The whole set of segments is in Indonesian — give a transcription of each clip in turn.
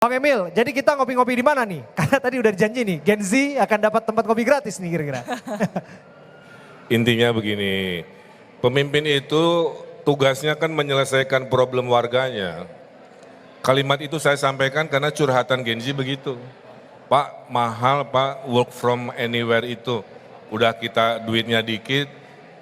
Bang Emil, jadi kita ngopi-ngopi di mana nih? Karena tadi udah dijanji nih, Gen Z akan dapat tempat kopi gratis nih kira-kira. Intinya begini, pemimpin itu tugasnya kan menyelesaikan problem warganya. Kalimat itu saya sampaikan karena curhatan Gen Z begitu. Pak, mahal Pak, work from anywhere itu. Udah kita duitnya dikit,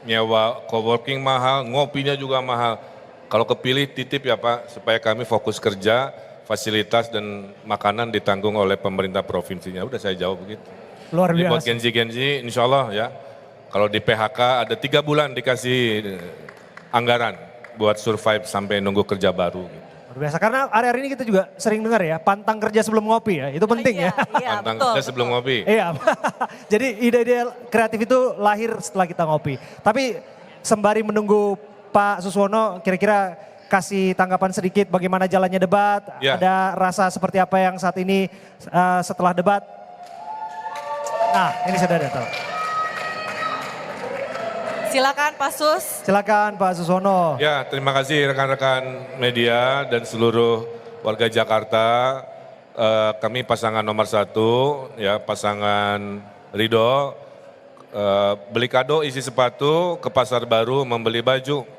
nyewa coworking mahal, ngopinya juga mahal. Kalau kepilih titip ya Pak, supaya kami fokus kerja, fasilitas dan makanan ditanggung oleh pemerintah provinsinya. Udah saya jawab begitu. Luar Jadi buat biasa. Gen Z, insya Allah ya. Kalau di PHK ada 3 bulan dikasih anggaran buat survive sampai nunggu kerja baru. Gitu. Luar biasa, karena hari-hari ini kita juga sering dengar ya, pantang kerja sebelum ngopi ya, itu penting ya. Iya, Pantang betul, kerja sebelum ngopi. Iya, jadi ide-ide kreatif itu lahir setelah kita ngopi. Tapi sembari menunggu Pak Suswono, kira-kira kasih tanggapan sedikit bagaimana jalannya debat, Ya. ada rasa seperti apa yang saat ini setelah debat. Nah, ini sudah datang. Silakan Pak Sus. Silakan Pak Suswono. Ya, terima kasih rekan-rekan media dan seluruh warga Jakarta. Kami pasangan nomor 1, ya pasangan Ridho. Beli kado isi sepatu, ke pasar baru membeli baju.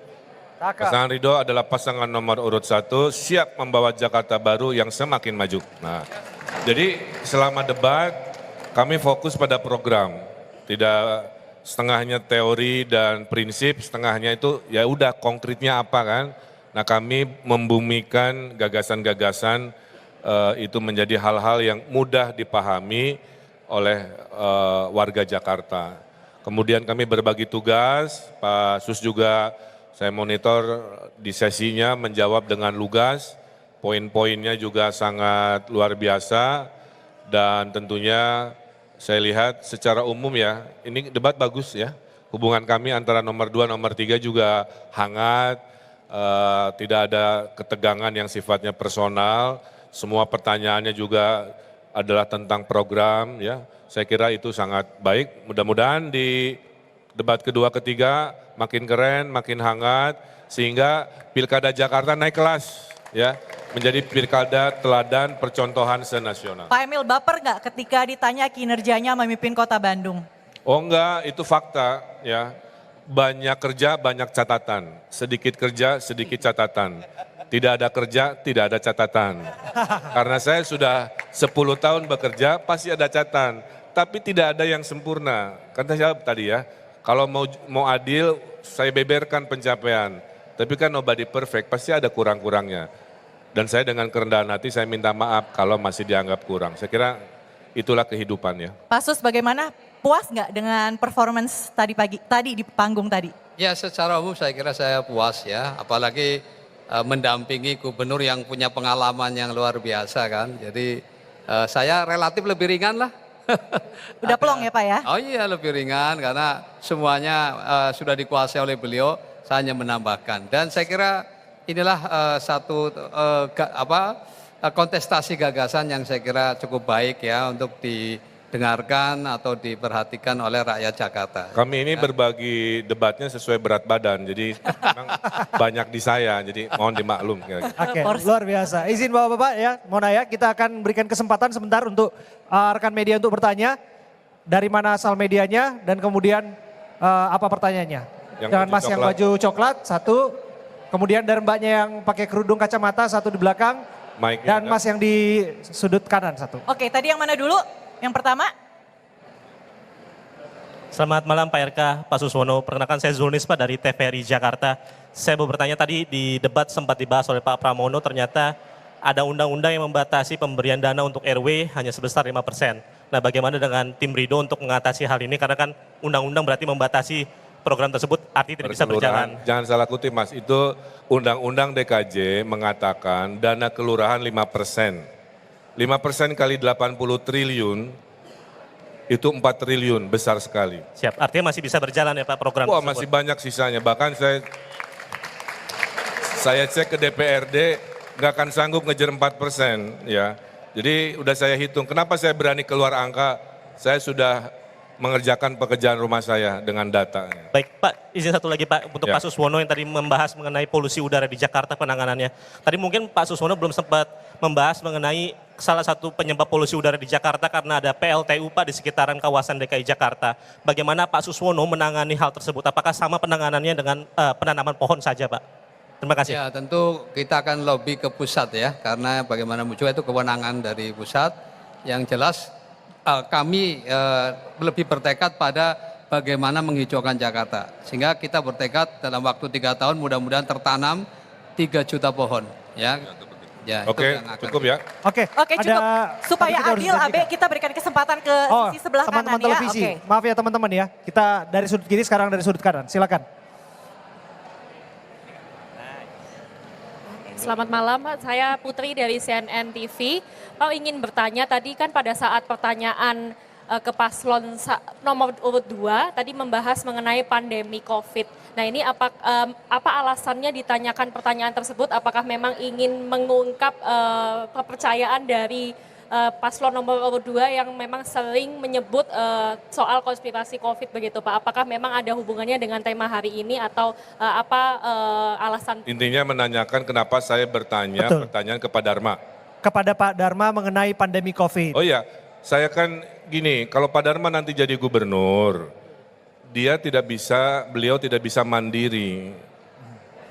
Pasangan Ridho adalah pasangan nomor urut 1, siap membawa Jakarta baru yang semakin maju. Nah, jadi selama debat kami fokus pada program, tidak setengahnya teori dan prinsip, setengahnya itu ya udah konkretnya apa kan. Nah kami membumikan gagasan-gagasan itu menjadi hal-hal yang mudah dipahami oleh warga Jakarta. Kemudian kami berbagi tugas, Pak Sus juga saya monitor di sesinya menjawab dengan lugas, poin-poinnya juga sangat luar biasa dan tentunya saya lihat secara umum ya, ini debat bagus ya. Hubungan kami antara nomor 2, nomor 3 juga hangat, tidak ada ketegangan yang sifatnya personal. Semua pertanyaannya juga adalah tentang program ya. Saya kira itu sangat baik. Mudah-mudahan di debat kedua, ketiga makin keren, makin hangat, sehingga Pilkada Jakarta naik kelas ya. Menjadi pilkada teladan percontohan senasional. Pak Emil baper nggak ketika ditanya kinerjanya memimpin kota Bandung? Oh enggak, itu fakta ya. Banyak kerja, banyak catatan. Sedikit kerja, sedikit catatan. Tidak ada kerja, tidak ada catatan. Karena saya sudah 10 tahun bekerja, pasti ada catatan. Tapi tidak ada yang sempurna. Kata saya tadi ya, kalau mau adil, saya beberkan pencapaian. Tapi kan nobody perfect, pasti ada kurang-kurangnya. Dan saya dengan kerendahan hati saya minta maaf kalau masih dianggap kurang. Saya kira itulah kehidupan ya. Pak Sus bagaimana? Puas nggak dengan performance tadi di panggung tadi? Ya secara umum saya kira saya puas ya. Apalagi mendampingi gubernur yang punya pengalaman yang luar biasa kan. Jadi saya relatif lebih ringan lah. Udah plong ya Pak ya? Oh iya lebih ringan karena semuanya sudah dikuasai oleh beliau. Saya hanya menambahkan. Dan saya kira inilah satu kontestasi gagasan yang saya kira cukup baik ya untuk didengarkan atau diperhatikan oleh rakyat Jakarta. Kami ini berbagi debatnya sesuai berat badan, jadi memang banyak di saya, jadi mohon dimaklum. Oke, luar biasa. Izin Bapak-Bapak ya, Mona ya, kita akan berikan kesempatan sebentar untuk rekan media untuk bertanya. Dari mana asal medianya dan kemudian apa pertanyaannya. Dengan Mas yang baju coklat, 1. Kemudian dari mbaknya yang pakai kerudung kacamata, 1 di belakang. Dan Mas yang di sudut kanan, 1. Oke, tadi yang mana dulu? Yang pertama? Selamat malam Pak RK, Pak Suswono. Perkenalkan saya Zulnis Pak dari TVRI Jakarta. Saya mau bertanya tadi di debat sempat dibahas oleh Pak Pramono, ternyata ada undang-undang yang membatasi pemberian dana untuk RW hanya sebesar 5%. Nah bagaimana dengan tim Ridho untuk mengatasi hal ini? Karena kan undang-undang berarti membatasi program tersebut artinya tidak bisa berjalan. Jangan salah kutip Mas, itu Undang-Undang DKJ mengatakan dana kelurahan 5%. 5% kali 80 triliun, itu 4 triliun, besar sekali. Siap, artinya masih bisa berjalan ya Pak program Wah tersebut? masih banyak sisanya, bahkan saya cek ke DPRD, nggak akan sanggup ngejar 4% ya. Jadi udah saya hitung, kenapa saya berani keluar angka, saya sudah mengerjakan pekerjaan rumah saya dengan data. Baik Pak, izin satu lagi Pak, untuk Ya. Pak Suswono yang tadi membahas mengenai polusi udara di Jakarta penanganannya. Tadi mungkin Pak Suswono belum sempat membahas mengenai salah satu penyebab polusi udara di Jakarta karena ada PLTU Pak di sekitaran kawasan DKI Jakarta. Bagaimana Pak Suswono menangani hal tersebut? Apakah sama penanganannya dengan penanaman pohon saja Pak? Terima kasih. Ya tentu kita akan lobby ke pusat ya, karena bagaimana juga itu kewenangan dari pusat. Yang jelas kami lebih bertekad pada bagaimana menghijaukan Jakarta. Sehingga kita bertekad dalam waktu 3 tahun mudah-mudahan tertanam 3 juta pohon. Ya, ya itu Oke, yang akan cukup ya. Oke, Oke cukup. Supaya tadi kita harus adil Abe janjikan. kita berikan kesempatan ke sisi sebelah teman-teman kanan ya. televisi. Oke. Maaf ya teman-teman ya. Kita dari sudut kiri sekarang dari sudut kanan. Silakan. Selamat malam, Pak. Saya Putri dari CNN TV. Pak ingin bertanya, tadi kan pada saat pertanyaan ke paslon nomor urut 2, tadi membahas mengenai pandemi COVID. Nah ini apa alasannya ditanyakan pertanyaan tersebut? Apakah memang ingin mengungkap kepercayaan dari paslon nomor urut 2 yang memang sering menyebut soal konspirasi COVID begitu Pak? Apakah memang ada hubungannya dengan tema hari ini atau alasan? Intinya menanyakan kenapa saya bertanya Betul. pertanyaan ke Pak Dharma. Kepada Pak Dharma mengenai pandemi COVID. Oh iya, saya kan gini, kalau Pak Dharma nanti jadi gubernur, beliau tidak bisa mandiri.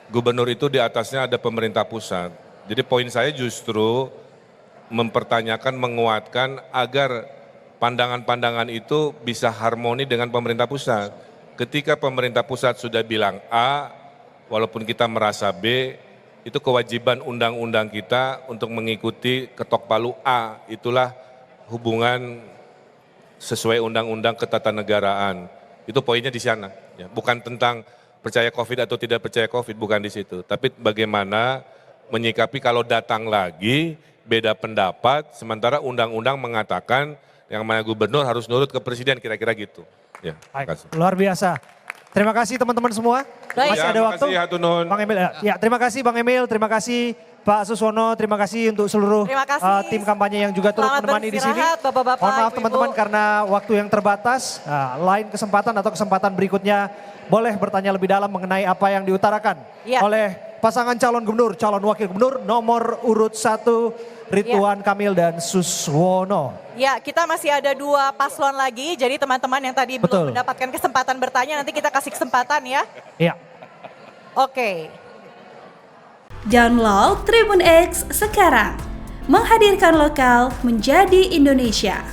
Gubernur itu di atasnya ada pemerintah pusat. Jadi poin saya justru mempertanyakan, menguatkan agar pandangan-pandangan itu bisa harmoni dengan pemerintah pusat. Ketika pemerintah pusat sudah bilang A, walaupun kita merasa B, itu kewajiban undang-undang kita untuk mengikuti ketok palu A. Itulah hubungan sesuai undang-undang ketatanegaraan. Itu poinnya di sana. Ya. Bukan tentang percaya COVID atau tidak percaya COVID, bukan di situ. Tapi bagaimana menyikapi kalau datang lagi beda pendapat, sementara undang-undang mengatakan yang mana gubernur harus nurut ke presiden, kira-kira gitu. Ya, terima Baik, kasih. luar biasa. Terima kasih teman-teman semua. Baik. Masih Ya, ada terima waktu. kasih, Hatunun. Bang Emil, ya terima kasih Bang Emil, terima kasih Pak Suswono, terima kasih untuk seluruh Terima kasih. tim kampanye yang juga turut Selamat menemani di sini. beristirahat, Bapak-bapak, Mohon maaf Ibu-ibu. teman-teman karena waktu yang terbatas. Lain kesempatan atau kesempatan berikutnya boleh bertanya lebih dalam mengenai apa yang diutarakan Ya. oleh pasangan calon gubernur, calon wakil gubernur nomor urut 1 Ridwan Kamil dan Suswono. Ya, kita masih ada 2 paslon lagi. Jadi teman-teman yang tadi Betul. belum mendapatkan kesempatan bertanya, nanti kita kasih kesempatan ya. Iya. Oke. Download Tribun X sekarang. Menghadirkan lokal menjadi Indonesia.